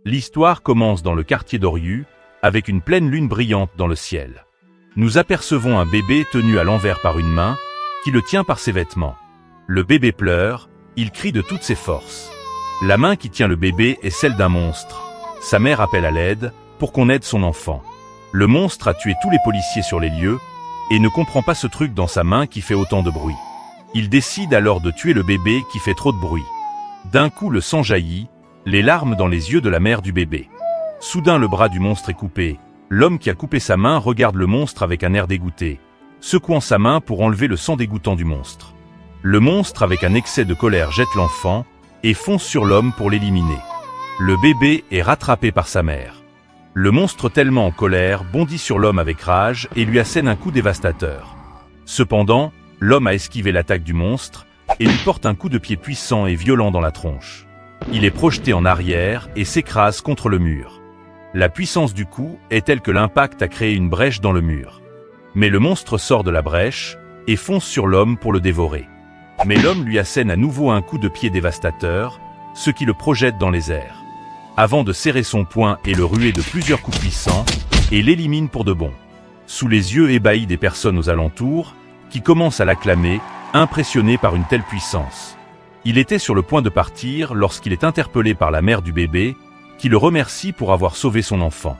L'histoire commence dans le quartier d'Oriu, avec une pleine lune brillante dans le ciel. Nous apercevons un bébé tenu à l'envers par une main, qui le tient par ses vêtements. Le bébé pleure, il crie de toutes ses forces. La main qui tient le bébé est celle d'un monstre. Sa mère appelle à l'aide, pour qu'on aide son enfant. Le monstre a tué tous les policiers sur les lieux, et ne comprend pas ce truc dans sa main qui fait autant de bruit. Il décide alors de tuer le bébé qui fait trop de bruit. D'un coup le sang jaillit, les larmes dans les yeux de la mère du bébé. Soudain le bras du monstre est coupé. L'homme qui a coupé sa main regarde le monstre avec un air dégoûté, secouant sa main pour enlever le sang dégoûtant du monstre. Le monstre avec un excès de colère jette l'enfant, et fonce sur l'homme pour l'éliminer. Le bébé est rattrapé par sa mère. Le monstre tellement en colère bondit sur l'homme avec rage et lui assène un coup dévastateur. Cependant, l'homme a esquivé l'attaque du monstre et lui porte un coup de pied puissant et violent dans la tronche. Il est projeté en arrière et s'écrase contre le mur. La puissance du coup est telle que l'impact a créé une brèche dans le mur. Mais le monstre sort de la brèche et fonce sur l'homme pour le dévorer. Mais l'homme lui assène à nouveau un coup de pied dévastateur, ce qui le projette dans les airs. Avant de serrer son poing et le ruer de plusieurs coups puissants, et l'élimine pour de bon. Sous les yeux ébahis des personnes aux alentours, qui commencent à l'acclamer, impressionnés par une telle puissance. Il était sur le point de partir lorsqu'il est interpellé par la mère du bébé, qui le remercie pour avoir sauvé son enfant.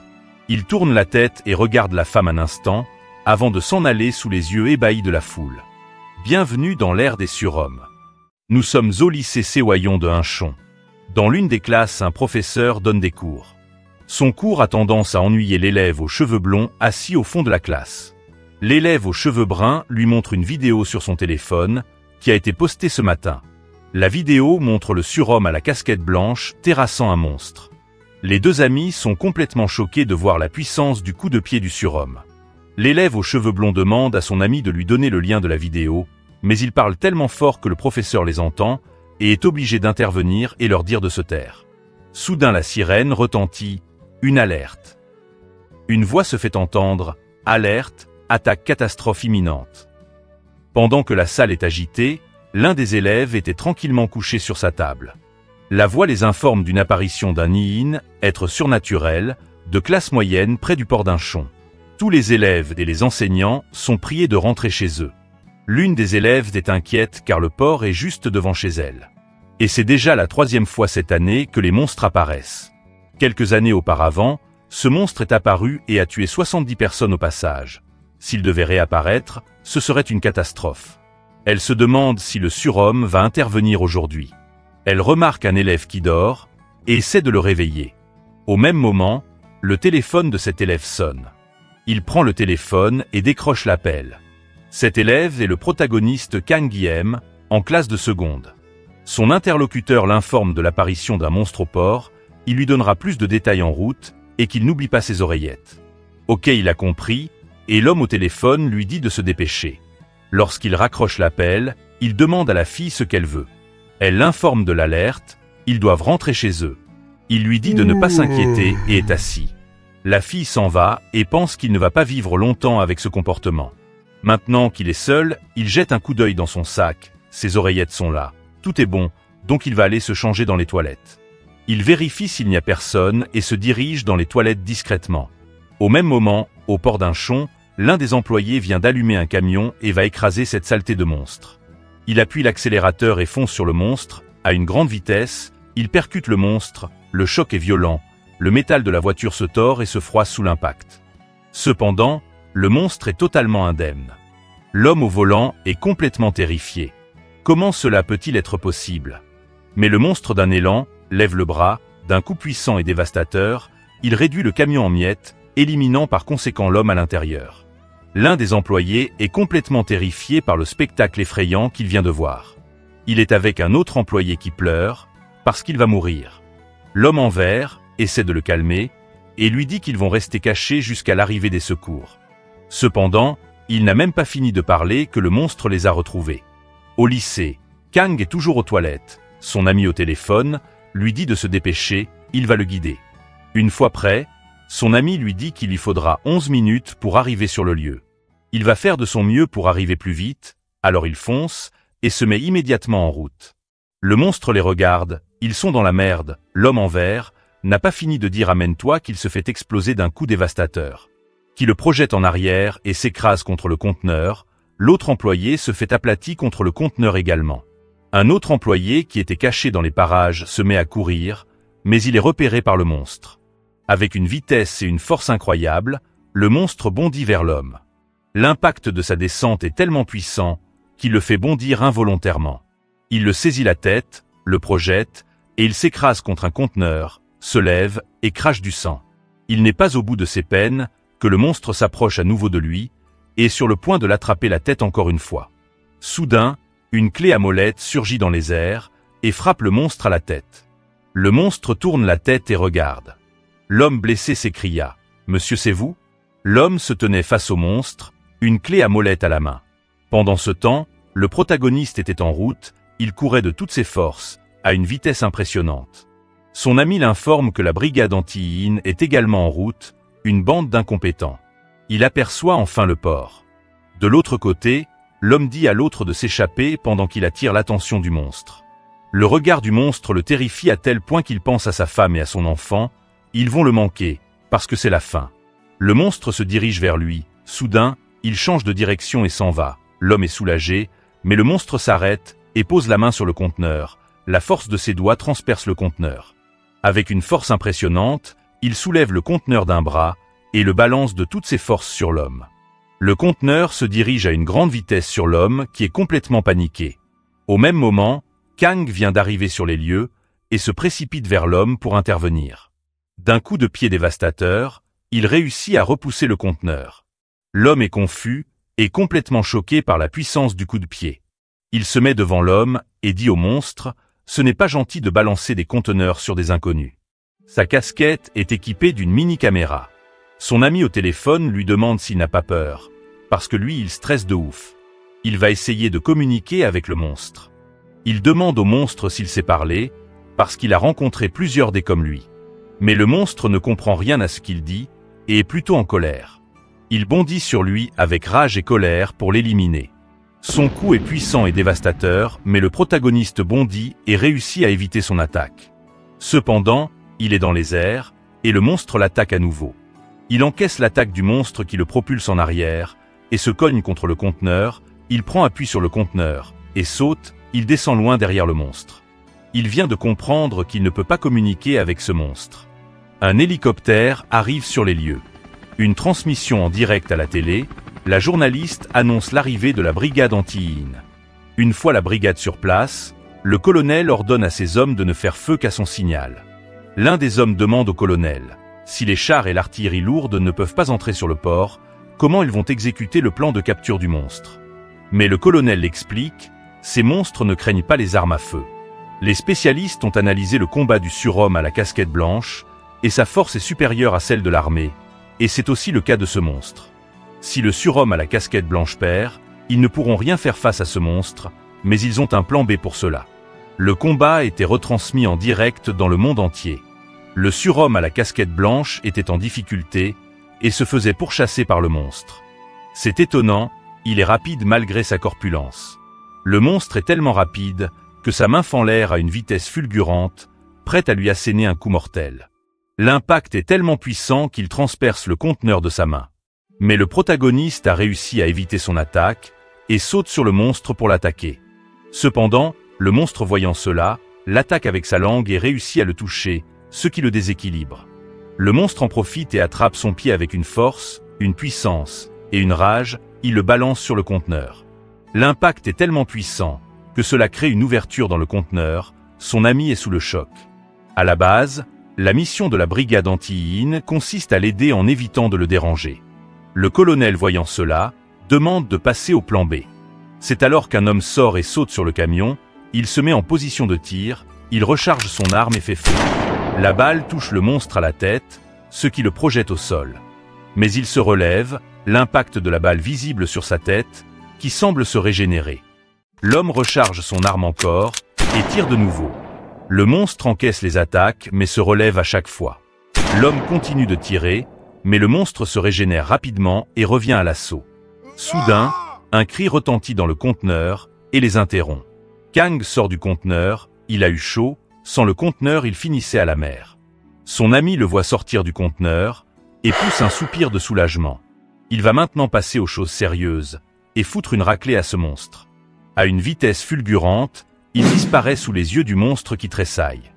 Il tourne la tête et regarde la femme un instant, avant de s'en aller sous les yeux ébahis de la foule. Bienvenue dans l'ère des surhommes. Nous sommes au lycée Séwayon de Hinchon. Dans l'une des classes, un professeur donne des cours. Son cours a tendance à ennuyer l'élève aux cheveux blonds assis au fond de la classe. L'élève aux cheveux bruns lui montre une vidéo sur son téléphone, qui a été postée ce matin. La vidéo montre le surhomme à la casquette blanche terrassant un monstre. Les deux amis sont complètement choqués de voir la puissance du coup de pied du surhomme. L'élève aux cheveux blonds demande à son ami de lui donner le lien de la vidéo, mais il parle tellement fort que le professeur les entend et est obligé d'intervenir et leur dire de se taire. Soudain la sirène retentit, une alerte. Une voix se fait entendre, alerte, attaque catastrophe imminente. Pendant que la salle est agitée, l'un des élèves était tranquillement couché sur sa table. La voix les informe d'une apparition d'un Nihin, être surnaturel, de classe moyenne près du port d'Hinchon. Tous les élèves et les enseignants sont priés de rentrer chez eux. L'une des élèves est inquiète car le port est juste devant chez elle. Et c'est déjà la 3e fois cette année que les monstres apparaissent. Quelques années auparavant, ce monstre est apparu et a tué 70 personnes au passage. S'il devait réapparaître, ce serait une catastrophe. Elle se demande si le surhomme va intervenir aujourd'hui. Elle remarque un élève qui dort et essaie de le réveiller. Au même moment, le téléphone de cet élève sonne. Il prend le téléphone et décroche l'appel. Cet élève est le protagoniste Kang Guiem, en classe de seconde. Son interlocuteur l'informe de l'apparition d'un monstre au port, il lui donnera plus de détails en route, et qu'il n'oublie pas ses oreillettes. Ok, il a compris, et l'homme au téléphone lui dit de se dépêcher. Lorsqu'il raccroche l'appel, il demande à la fille ce qu'elle veut. Elle l'informe de l'alerte, ils doivent rentrer chez eux. Il lui dit de ne pas s'inquiéter et est assis. La fille s'en va et pense qu'il ne va pas vivre longtemps avec ce comportement. Maintenant qu'il est seul, il jette un coup d'œil dans son sac, ses oreillettes sont là. Tout est bon, donc il va aller se changer dans les toilettes. Il vérifie s'il n'y a personne et se dirige dans les toilettes discrètement. Au même moment, au port d'Hinchon, l'un des employés vient d'allumer un camion et va écraser cette saleté de monstre. Il appuie l'accélérateur et fonce sur le monstre, à une grande vitesse, il percute le monstre, le choc est violent, le métal de la voiture se tord et se froisse sous l'impact. Cependant, le monstre est totalement indemne. L'homme au volant est complètement terrifié. Comment cela peut-il être possible? Mais le monstre d'un élan lève le bras, d'un coup puissant et dévastateur, il réduit le camion en miettes, éliminant par conséquent l'homme à l'intérieur. L'un des employés est complètement terrifié par le spectacle effrayant qu'il vient de voir. Il est avec un autre employé qui pleure, parce qu'il va mourir. L'homme en vert essaie de le calmer, et lui dit qu'ils vont rester cachés jusqu'à l'arrivée des secours. Cependant, il n'a même pas fini de parler que le monstre les a retrouvés. Au lycée, Kang est toujours aux toilettes. Son ami au téléphone lui dit de se dépêcher, il va le guider. Une fois prêt, son ami lui dit qu'il lui faudra 11 minutes pour arriver sur le lieu. Il va faire de son mieux pour arriver plus vite, alors il fonce et se met immédiatement en route. Le monstre les regarde, ils sont dans la merde, l'homme en vert n'a pas fini de dire amène-toi qu'il se fait exploser d'un coup dévastateur, qui le projette en arrière et s'écrase contre le conteneur. L'autre employé se fait aplati contre le conteneur également. Un autre employé qui était caché dans les parages se met à courir, mais il est repéré par le monstre. Avec une vitesse et une force incroyables, le monstre bondit vers l'homme. L'impact de sa descente est tellement puissant qu'il le fait bondir involontairement. Il le saisit la tête, le projette, et il s'écrase contre un conteneur, se lève et crache du sang. Il n'est pas au bout de ses peines que le monstre s'approche à nouveau de lui et est sur le point de l'attraper la tête encore une fois. Soudain, une clé à molette surgit dans les airs et frappe le monstre à la tête. Le monstre tourne la tête et regarde. L'homme blessé s'écria « Monsieur, c'est vous ?» L'homme se tenait face au monstre, une clé à molette à la main. Pendant ce temps, le protagoniste était en route, il courait de toutes ses forces, à une vitesse impressionnante. Son ami l'informe que la brigade anti-IN est également en route, une bande d'incompétents. Il aperçoit enfin le port. De l'autre côté, l'homme dit à l'autre de s'échapper pendant qu'il attire l'attention du monstre. Le regard du monstre le terrifie à tel point qu'il pense à sa femme et à son enfant. Ils vont le manquer, parce que c'est la fin. Le monstre se dirige vers lui. Soudain, il change de direction et s'en va. L'homme est soulagé, mais le monstre s'arrête et pose la main sur le conteneur. La force de ses doigts transperce le conteneur. Avec une force impressionnante, il soulève le conteneur d'un bras et le balance de toutes ses forces sur l'homme. Le conteneur se dirige à une grande vitesse sur l'homme qui est complètement paniqué. Au même moment, Kang vient d'arriver sur les lieux et se précipite vers l'homme pour intervenir. D'un coup de pied dévastateur, il réussit à repousser le conteneur. L'homme est confus et complètement choqué par la puissance du coup de pied. Il se met devant l'homme et dit au monstre « Ce n'est pas gentil de balancer des conteneurs sur des inconnus ». Sa casquette est équipée d'une mini-caméra. Son ami au téléphone lui demande s'il n'a pas peur, parce que lui il stresse de ouf. Il va essayer de communiquer avec le monstre. Il demande au monstre s'il sait parler, parce qu'il a rencontré plusieurs des comme lui. Mais le monstre ne comprend rien à ce qu'il dit, et est plutôt en colère. Il bondit sur lui avec rage et colère pour l'éliminer. Son coup est puissant et dévastateur, mais le protagoniste bondit et réussit à éviter son attaque. Cependant, il est dans les airs, et le monstre l'attaque à nouveau. Il encaisse l'attaque du monstre qui le propulse en arrière, et se cogne contre le conteneur. Il prend appui sur le conteneur, et saute. Il descend loin derrière le monstre. Il vient de comprendre qu'il ne peut pas communiquer avec ce monstre. Un hélicoptère arrive sur les lieux. Une transmission en direct à la télé, la journaliste annonce l'arrivée de la brigade anti-IN. Une fois la brigade sur place, le colonel ordonne à ses hommes de ne faire feu qu'à son signal. L'un des hommes demande au colonel si les chars et l'artillerie lourde ne peuvent pas entrer sur le port, comment ils vont exécuter le plan de capture du monstre. Mais le colonel l'explique. Ces monstres ne craignent pas les armes à feu. Les spécialistes ont analysé le combat du surhomme à la casquette blanche, et sa force est supérieure à celle de l'armée, et c'est aussi le cas de ce monstre. Si le surhomme à la casquette blanche perd, ils ne pourront rien faire face à ce monstre, mais ils ont un plan B pour cela. Le combat était retransmis en direct dans le monde entier. Le surhomme à la casquette blanche était en difficulté, et se faisait pourchasser par le monstre. C'est étonnant, il est rapide malgré sa corpulence. Le monstre est tellement rapide que sa main fend l'air à une vitesse fulgurante, prête à lui asséner un coup mortel. L'impact est tellement puissant qu'il transperce le conteneur de sa main. Mais le protagoniste a réussi à éviter son attaque et saute sur le monstre pour l'attaquer. Cependant, le monstre voyant cela, l'attaque avec sa langue et réussit à le toucher, ce qui le déséquilibre. Le monstre en profite et attrape son pied avec une force, une puissance et une rage, il le balance sur le conteneur. L'impact est tellement puissant que cela crée une ouverture dans le conteneur, son ami est sous le choc. À la base, la mission de la brigade anti-IN consiste à l'aider en évitant de le déranger. Le colonel voyant cela, demande de passer au plan B. C'est alors qu'un homme sort et saute sur le camion, il se met en position de tir, il recharge son arme et fait feu. La balle touche le monstre à la tête, ce qui le projette au sol. Mais il se relève, l'impact de la balle visible sur sa tête, qui semble se régénérer. L'homme recharge son arme encore et tire de nouveau. Le monstre encaisse les attaques mais se relève à chaque fois. L'homme continue de tirer, mais le monstre se régénère rapidement et revient à l'assaut. Soudain, un cri retentit dans le conteneur et les interrompt. Kang sort du conteneur, il a eu chaud, sans le conteneur il finissait à la mer. Son ami le voit sortir du conteneur et pousse un soupir de soulagement. Il va maintenant passer aux choses sérieuses et foutre une raclée à ce monstre. À une vitesse fulgurante, il disparaît sous les yeux du monstre qui tressaille.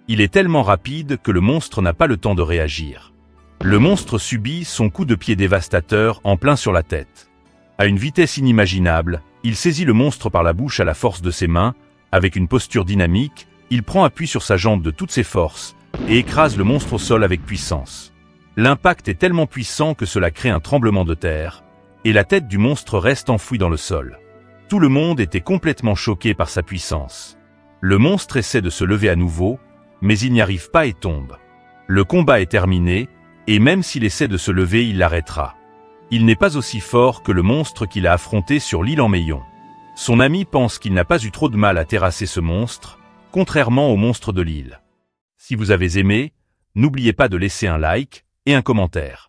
Il est tellement rapide que le monstre n'a pas le temps de réagir. Le monstre subit son coup de pied dévastateur en plein sur la tête. À une vitesse inimaginable, il saisit le monstre par la bouche à la force de ses mains. Avec une posture dynamique, il prend appui sur sa jambe de toutes ses forces et écrase le monstre au sol avec puissance. L'impact est tellement puissant que cela crée un tremblement de terre, et la tête du monstre reste enfouie dans le sol. Tout le monde était complètement choqué par sa puissance. Le monstre essaie de se lever à nouveau, mais il n'y arrive pas et tombe. Le combat est terminé, et même s'il essaie de se lever, il l'arrêtera. Il n'est pas aussi fort que le monstre qu'il a affronté sur l'île en Meillon. Son ami pense qu'il n'a pas eu trop de mal à terrasser ce monstre, contrairement au monstre de l'île. Si vous avez aimé, n'oubliez pas de laisser un like et un commentaire.